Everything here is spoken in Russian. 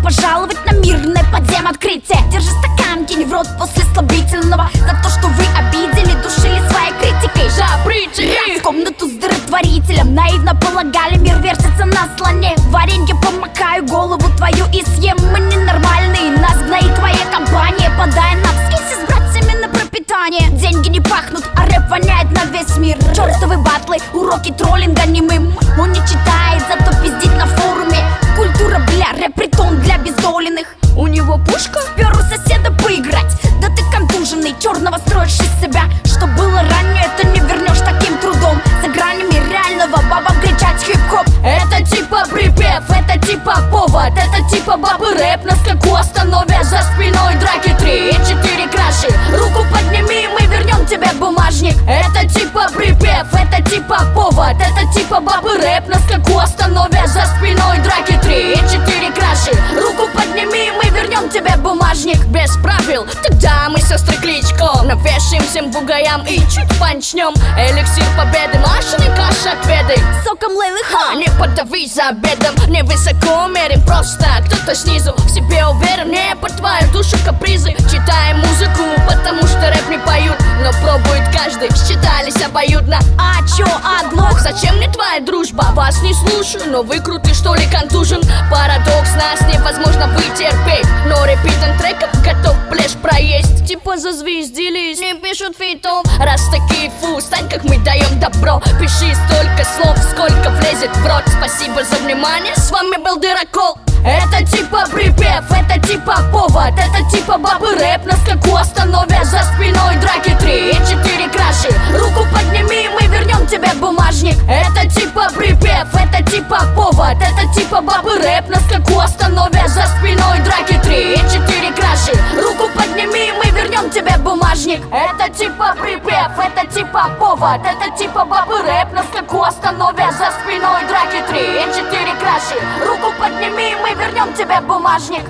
пожаловать на мирное подзем открытие. Держи стакан, кинь в рот после слабительного за то, что вы обидели, душили своей критикой. Заприте их! В комнату с даротворителем наивно полагали, мир вертится на слоне. Варенье помакаю, голову твою и съем. Мы ненормальные, нас гноит твоя компания, подай нам скинься с братцами на пропитание. Деньги не пахнут, а рэп воняет на весь мир. Чертовы батлы, уроки троллинга немым. Он не читает, зато пиздит на форуме. Культура, бля, рэп-притон для бездоленных. У него пушка? Спер у соседа поиграть. Да ты контуженный, черного строишь из себя. Что было ранее, это не вернешь таким трудом. За гранями реального бабам кричать хип-хоп. Это типа припев, это типа повод, это типа бабы рэп на скаку остановя. За спиной драки 3 и 4 краши. Руку подними, мы вернем тебе бумажник. Это типа припев, это типа повод, это типа бабы рэп на скаку остановя. За спиной драки 3 и 4 краши. Руку подними, мы вернем тебе бумажник. Без правил, тогда мы сестры Кличко. Навешаем всем бугаям и чуть панчнем. Эликсир победы, машины каша отведай. Соком Лейлы Не подавись за обедом, не высоко мерим, просто кто-то снизу в себе уверен, не по твою душу капризы. Читаем музыку, потому что рэп не поют, но пробует каждый, считались обоюдно. А чё, оглох? Зачем мне твоя дружба? Вас не слушаю, но вы крутый, что ли, контужен. Парадокс, нас невозможно вытерпеть, но репитом треков готов плешь проесть. Типа зазвездились, не пишут фитов. Раз такие фу, стань как мы даем добро. Пиши столько слов, сколько влезет в рот. Спасибо за внимание, с вами был Дырокол. Это типа припев, это типа повод, это типа бабы рэп на скаку остановя. За спиной драки 3 и 4 краши. Руку подними, мы вернем тебе бумажник. Это типа припев, это типа повод, это типа бабы рэп на скаку остановя. За спиной драки 3 и 4 краши. Руку подними, мы вернем тебе бумажник. Это типа припев, это типа повод, это типа бабы рэп на скаку остановя. За спиной драки 3 и 4 краши. Руку подними, мы вернем тебе бумажник.